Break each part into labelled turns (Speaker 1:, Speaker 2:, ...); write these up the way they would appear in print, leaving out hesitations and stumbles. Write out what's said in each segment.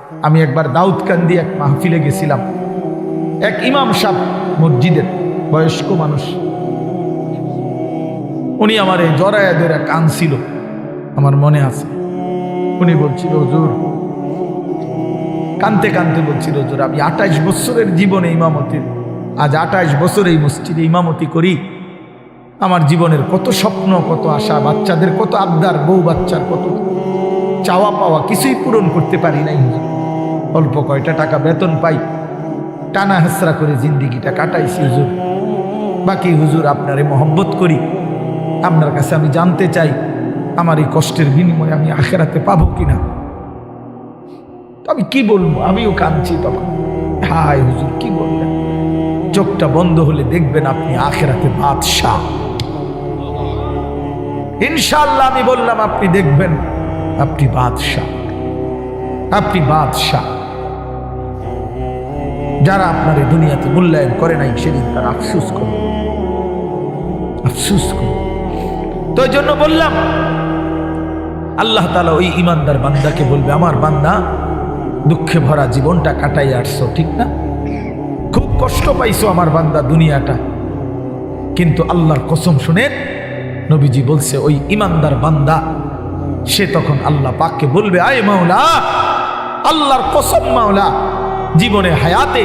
Speaker 1: আমি একবার দাউদকান্দি এক মাহফিলে গেছিলাম। এক ইমাম সাহেব মসজিদের বয়স্ক মানুষ, উনি আমার এই জড়ায়া ধরে কাঁদছিল, আমার মনে আছে। উনি বলছিল, হুজুর, কানতে কানতে বলছিল, হুজুর, আমি 28 বছরের জীবনে ইমামতির, আজ 28 বছর এই মসজিদে ইমামতি করি। আমার জীবনের কত স্বপ্ন, কত আশা, বাচ্চাদের কত আবদার, বউ বাচ্চার কত চাওয়া পাওয়া, কিছুই পূরণ করতে পারি নাই হুজুর। অল্প কয়টা টাকা বেতন পাই, টানা হেসরা করে জিন্দিগিটা কাটাইছি হুজুর। বাকি হুজুর আপনারে মহব্বত করি, আপনার কাছে আমি জানতে চাই আমার এই কষ্টের বিনিময়ে আমি আখেরাতে পাবো কিনা। আমি কি বলবো, আমিও কাঁদছি তখন। হায় হুজুর, কি বললেন? চোখটা বন্ধ হলে দেখবেন আপনি আখেরাতে বাদশাহ। ইনশাআল্লাহ আমি বললাম, আপনি দেখবেন আপনি বাদশাহ, আপনি বাদশাহ। যারা আপনার এই দুনিয়াতে মূল্যায়ন করে নাই, সেদিন তারা আফসোস করে, আফসোস করে। তো এই জন্য বললাম, আল্লাহ তাআলা ওই ইমানদার বান্দাকে বলবে, আমার বান্দা, দুঃখে ভরা জীবনটা কাটাই আসছো, ঠিক না? খুব কষ্ট পাইছো আমার বান্দা দুনিয়াটা, কিন্তু আল্লাহর কসম শুনেন, নবীজি বলছে ওই ইমানদার বান্দা সে তখন আল্লাহ পাককে বলবে, আয় মাওলা, আল্লাহর কসম মাওলা, জীবনে হায়াতে,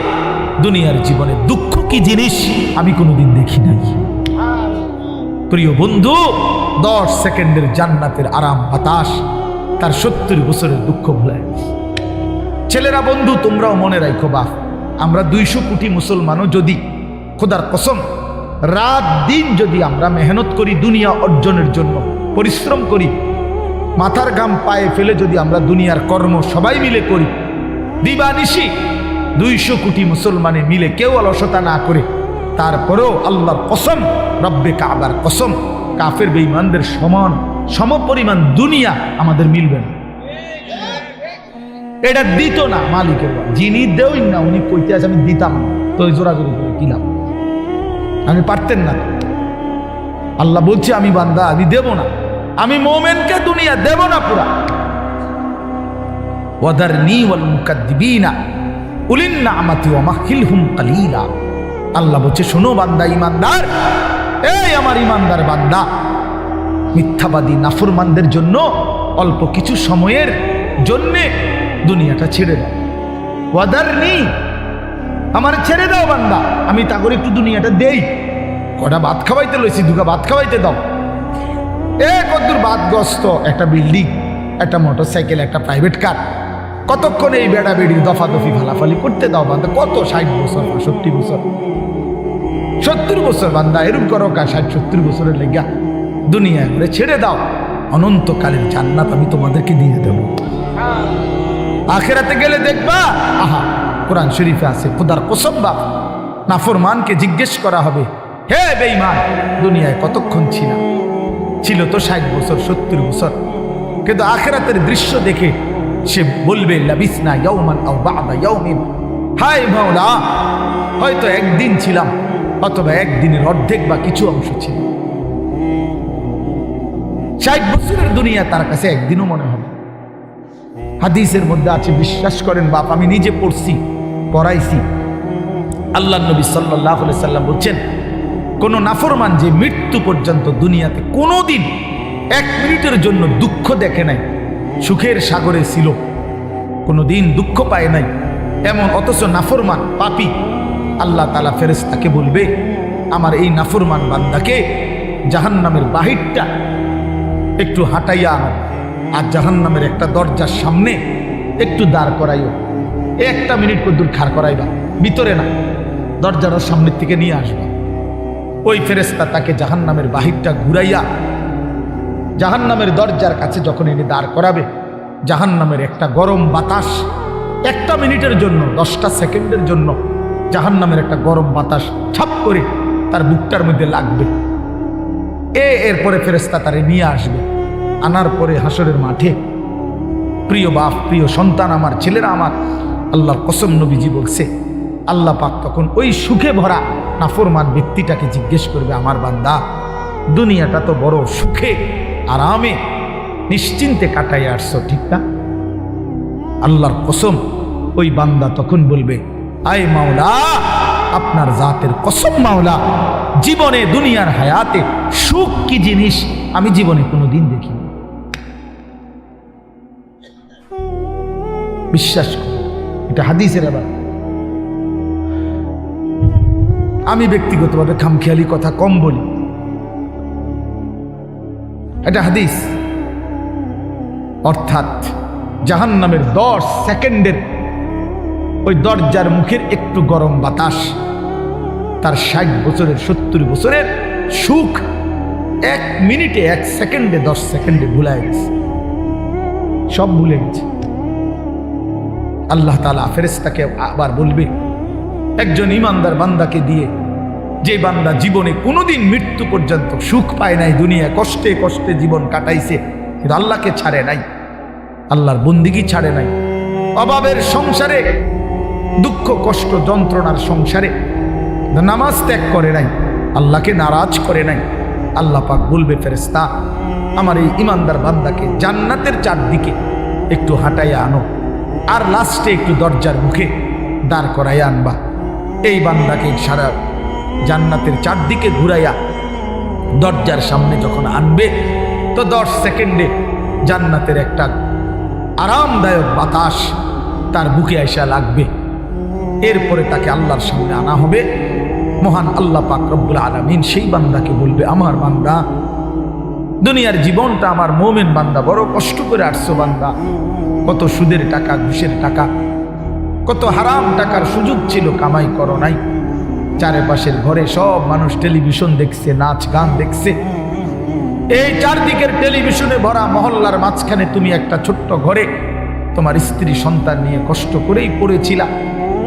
Speaker 1: দুনিয়ার জীবনে দুঃখ কি জিনিস আমি কোনোদিন দেখি নাই। প্রিয় বন্ধু, 10 সেকেন্ডের জান্নাতের আরাম বাতাস তার 70 বছরের দুঃখ ভুলায়। ছেলেরা, বন্ধু, তোমরাও মনে রাখো, বাপ, আমরা 200 কোটি মুসলমানও যদি খোদার কসম রাত দিন যদি আমরা মেহনত করি, দুনিয়া অর্জনের জন্য পরিশ্রম করি, মাথার ঘাম পায়ে ফেলে যদি আমরা দুনিয়ার কর্ম সবাই মিলে করি, দিবানিশি 200 কোটি মুসলমানে মিলে কেউ অলসতা না করে, তারপরেও আল্লাহর কসম, রব্বে কাবার কসম, কাফের বেঈমানদের সমান সমপরিমাণ দুনিয়া আমাদের মিলবে না। এটা দিত না মালিকের, যিনি দেওই না উনি কইতে আছে আমি দিতাম না, তো জোরাজোরি করে দিলাম, আমি পারতেন না। আল্লাহ বলছে, আমি বান্দা, আমি দেব না, আমি মোমেনকে দুনিয়া দেব না পুরা। ওয়াদারনি ওয়াল মুকাদ্দিবিনা উলিন নি'মাতি ওয়া মাহিলহুম কালিলা। আল্লাহ বলছে, শোনো বান্দা, ইমানদার, এই আমার ইমানদার বান্দা, মিথ্যাবাদী নাফরমানদের জন্য অল্প কিছু সময়ের জন্যে দুনিয়াটা ছেড়ে দাও। ওয়াদারনি, আমার ছেড়ে দাও বান্দা, আমি তা করে একটু দুনিয়াটা দেই। কটা ভাত খাওয়াইতে লইছি, দুগা ভাত খাওয়াইতে দাও। কতদূর বাদগ্রস্ত একটা বিল্ডিং, একটা মোটরসাইকেল, একটা প্রাইভেট কার, কতক্ষণ এই বেড়া বেড়ি দফাদফি ফালাফালি করতে দাও বান্দা। কত 60 বছর, 65 বছর, 70 বছর বান্দা, এরকম করো কা 60-70 বছরের লেগা দুনিয়া করে ছেড়ে দাও। অনন্তকালের জান্নাত আমি তোমাদেরকে দিয়ে দেব। আখেরাতে গেলে দেখবা, আহা, কোরআন শরীফে আছে, খোদার কসম বাপ, নাফরমানকে জিজ্ঞেস করা হবে, হে বেঈমান, দুনিয়ায় কতক্ষণ ছিল তো 60 বছর, 70 বছর, কিন্তু আখেরাতের দৃশ্য দেখে সে বলবে, লাবিসনা ইয়াওমান আও বা'দা ইয়াওমিন, হায় মাওলা, হয়তো একদিন ছিলাম, অথবা একদিনের অর্ধেক বা কিছু অংশ ছিল। 60 বছরের দুনিয়া তার কাছে একদিনও মনে হবে। হাদিসের মধ্যে আছে, বিশ্বাস করেন বাপ, আমি নিজে পড়ছি, পড়াইছি, আল্লাহর নবী সাল্লাল্লাহু আলাইহি সাল্লাম বলছেন, কোন নাফরমান যে মৃত্যু পর্যন্ত দুনিয়াতে কোনোদিন 1 মিনিটের জন্য দুঃখ দেখে নাই, সুখের সাগরে ছিল, কোনোদিন দুঃখ পায় নাই, এমন অথচ নাফরমান পাপী, আল্লাহ তাআলা ফেরেশতাকে বলবে, আমার এই নাফরমান বান্দাকে জাহান্নামের বাহিরটা একটু হাঁটাইয়া আনো, আর জাহান্নামের একটা দরজার সামনে একটু দাঁড় করাইও। 1 মিনিট কদ্দুর খাড় করাইবা, ভিতরে না, দরজার সামনের থেকে নিয়ে আসবা। ওই ফেরেশতা তাকে জাহান্নামের বাহিরটা ঘুরাইয়া জাহান্নামের দরজার কাছে যখন এনে দাঁড় করাবে, জাহান্নামের একটা গরম বাতাস 1 মিনিটের জন্য, 10টা সেকেন্ডের জন্য জাহান্নামের একটা গরম বাতাস ছাপ করে তার বুকটার মধ্যে লাগবে। এরপরে ফেরেশতা তারে নিয়ে আসবে, আনার পরে হাসরের মাঠে, প্রিয় বাপ, প্রিয় সন্তান আমার, ছেলেরা আমার, আল্লাহর কসম নবীজি বলছে, আল্লাহ পাক তখন ওই সুখে ভরা নাফরমান ব্যক্তিটাকে জিজ্ঞেস করবে, আমার বান্দা, দুনিয়াটা তো বড় সুখে আরামে নিশ্চিন্তে কাটাই আসছো, ঠিক না? আল্লাহর কসম ওই বান্দা তখন বলবে, আয় মাওলা, আপনার জাতের কসম মাওলা, জীবনে দুনিয়ার হায়াতে সুখ কি জিনিস আমি জীবনে কোনোদিন দেখিনি। বিশ্বাস করি, এটা হাদিসের। আবার আমি ব্যক্তিগতভাবে খামখেয়ালি কথা কম বলি, এটা হাদিস। অর্থাৎ জাহান্নামের 10 সেকেন্ডের ওই দরজার মুখের একটু গরম বাতাস তার 60 বছরের 70 বছরের সুখ 1 মিনিটে 1 সেকেন্ডে 10 সেকেন্ডে ভুলে গেছে, সব ভুলে গেছে। আল্লাহ তাআলা ফেরেশতাকে আবার বলবে একজন ইমানদার বান্দাকে দিয়ে, যে বান্দা জীবনে কোনোদিন মৃত্যু পর্যন্ত সুখ পায় নাই, দুনিয়া কষ্টে কষ্টে জীবন কাটাইছে, কিন্তু আল্লাহকে ছাড়ে নাই, আল্লাহর বন্দিগি ছাড়ে নাই, অভাবের সংসারে, দুঃখ কষ্ট যন্ত্রণার সংসারে নামাজ ত্যাগ করে নাই, আল্লাহকে নারাজ করে নাই। আল্লাহ পাক বলবে, ফেরেশতা আমার এই ইমানদার বান্দাকে জান্নাতের চারদিকে একটু হাঁটাইয়া আনো, আর লাস্টে একটু দরজার মুখে দাঁড় করাইয়া আনবা। এই বান্দাকে সারা জান্নাতের চারদিকে ঘুরাইয়া দরজার সামনে যখন আনবে, তো 10 সেকেন্ডে জান্নাতের একটা আরামদায়ক বাতাস তার বুকে আইসা লাগবে। এরপরে তাকে আল্লাহর সামনে আনা হবে। মহান আল্লাহ পাক রব্বুল আলামিন সেই বান্দাকে বলবে, আমার বান্দা, দুনিয়ার জীবনটা আমার মুমিন বান্দা বড় কষ্ট করে আসছো বান্দা, কত সুদের টাকা, ঘুষের টাকা, কত হারাম টাকার সুযোগ ছিল, কামাই করো নাই। চারপাশের ঘরে সব মানুষ টেলিভিশন দেখছে, নাচ গান দেখছে, এই চারদিকের টেলিভিশনে ভরা মহল্লার মাঝখানে তুমি একটা ছোট্ট ঘরে তোমার স্ত্রী সন্তান নিয়ে কষ্ট করেই পড়েছিলা।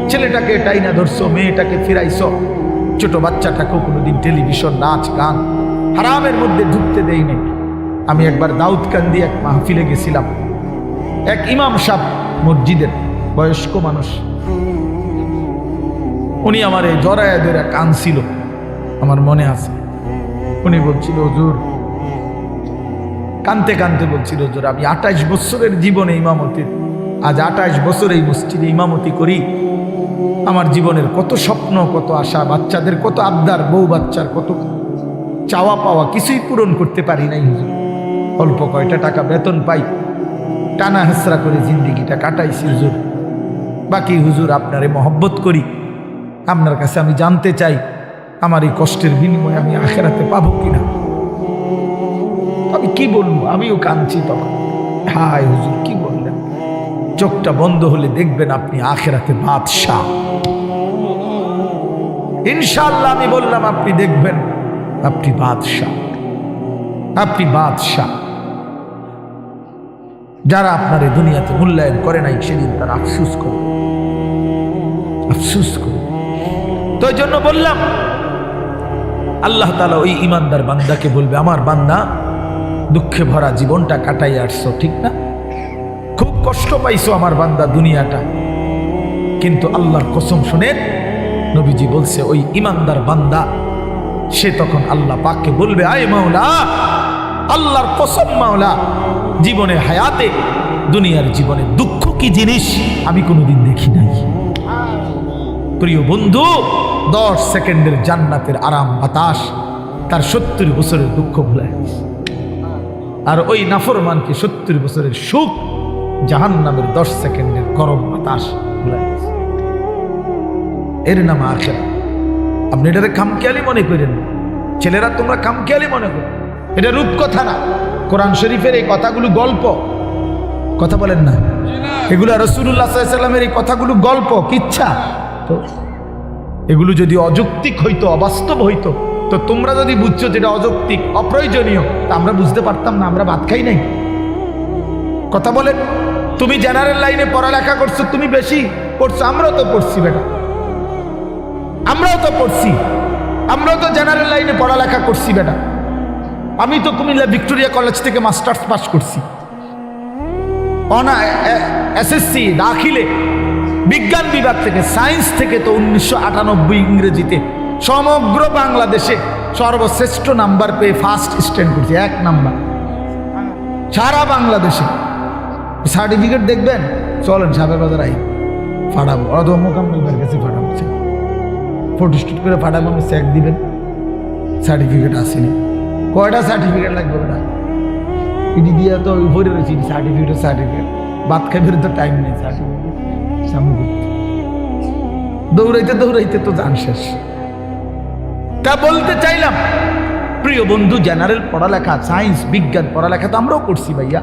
Speaker 1: ছেলেটাকে টাইনা ধরছো, মেয়েটাকে ফিরাইছো, ছোট বাচ্চাটাকেও কোনোদিন টেলিভিশন, নাচ গান, হারামের মধ্যে ঢুকতে দেই নাই। আমি একবার দাউদকান্দি এক মাহফিলে গেছিলাম, এক ইমাম সাহেব মসজিদের বয়স্ক মানুষ, উনি আমার এই জড়ায় ধরে কাঁদছিল, আমার মনে আছে। উনি বলছিল, হুজুর, কানতে কানতে বলছিল, হুজুর আমি 28 বছরের জীবনে ইমামতির, আজ 28 বছর এই মসজিদে ইমামতি করি, আমার জীবনের কত স্বপ্ন, কত আশা, বাচ্চাদের কত আবদার, বউ বাচ্চার কত চাওয়া পাওয়া, কিছুই পূরণ করতে পারি নাই হুজুর। অল্প কয়টা টাকা বেতন পাই, টানা হেসরা করে জিন্দিগিটা কাটাইছি হুজুর। বাকি হুজুর আপনারে মহব্বত করি, আপনার কাছে আমি জানতে চাই আমার এই কষ্টের বিনিময়ে আমি আখেরাতে পাবো কিনা। আমি কি বলবো, আমিও কাঁদছি তখন। হায় হুজুর, কি বললেন? চোখটা বন্ধ হলে দেখবেন আপনি আখেরাতে বাদশাহ। ইনশাআল্লাহ আমি বললাম, আপনি দেখবেন আপনি বাদশাহ, আপনি বাদশাহ। যারা আপনার এই দুনিয়াতে মূল্যায়ন করে নাই, সেদিন তারা আফসুস করে, আফসুস করে। তো এই জন্য বললাম, আল্লাহ তাআলা ওই ইমানদার বান্দাকে বলবে, আমার বান্দা, দুঃখে ভরা জীবনটা কাটাই আসছো, ঠিক না? খুব কষ্ট পাইছো আমার বান্দা দুনিয়াটা, কিন্তু আল্লাহর কসম শুনেন, নবীজি বলছে ওই ইমানদার বান্দা সে তখন আল্লাহ পাককে বলবে, আয় মাওলা, আল্লাহর কসম মাওলা, জীবনে হায়াতে, দুনিয়ার জীবনে দুঃখ কি জিনিস আমি কোনোদিন দেখি নাই। প্রিয় বন্ধু, 10 সেকেন্ডের জান্নাতের আরাম বাতাস তার 70 বছরের দুঃখ ভুলে গেছে। আর ওই নাফরমানকে 70 বছরের সুখ জাহান্নামের 10 সেকেন্ডের গরম বাতাস ভুলে গেছে। এর নাম আখিরাত। আপনি এটাকে খামখেয়ালি মনে করেন, ছেলেরা তোমরা খামখেয়ালি মনে করো, এটা রূপকথা না। কোরআন শরীফের এই কথাগুলো গল্প, কথা বলেন না, এগুলো রাসূলুল্লাহ সাল্লাল্লাহু আলাইহি ওয়াসাল্লামের এই কথাগুলো গল্প, কিচ্ছা। তো এগুলো যদি অযৌক্তিক হইতো, অবাস্তব হইতো, তো তোমরা যদি বুঝছো যেটা অযৌক্তিক, অপ্রয়োজনীয়, তা আমরা বুঝতে পারতাম না, আমরা ভাত খাই নাই। কথা বলেন, তুমি জেনারেল লাইনে পড়ালেখা করছো, তুমি বেশি পড়ছো, আমরাও তো পড়ছি বেটা, আমরাও তো পড়ছি, আমরাও তো জেনারেল লাইনে পড়ালেখা করছি বেটা। আমি তো কুমিল্লা ভিক্টোরিয়া কলেজ থেকে মাস্টার্স পাস করছি, এসএসসি দাখিলে বিজ্ঞান বিভাগ থেকে, সায়েন্স থেকে তো 1998 ইংরেজিতে সমগ্র বাংলাদেশে সর্বশ্রেষ্ঠ নাম্বার পেয়ে ফার্স্ট স্ট্যান্ড করছি, 1 নাম্বার সারা বাংলাদেশে। সার্টিফিকেট দেখবেন, চলেন সাবের বাজার আই ফাটাবো, অথবা মোকাম্মেল ভাইয়ের কাছে ফাটাবো, ফটোস্টুট করে ফাটাবো, আমি চেক দিবেন, সার্টিফিকেট আসেনি। কয়টা সার্টিফিকেট লাগবে না, ইডি দিয়ে তো ভরে রয়েছি সার্টিফিকেট, ভাত খাইবে তো টাইম নেই, সার্টিফিকেট সামনে দৌড়াইতে তো জান শেষ। তা বলতে চাইলাম প্রিয় বন্ধু, জেনারেল পড়ালেখা, সায়েন্স, বিজ্ঞান পড়ালেখা তো আমরাও করছি ভাইয়া।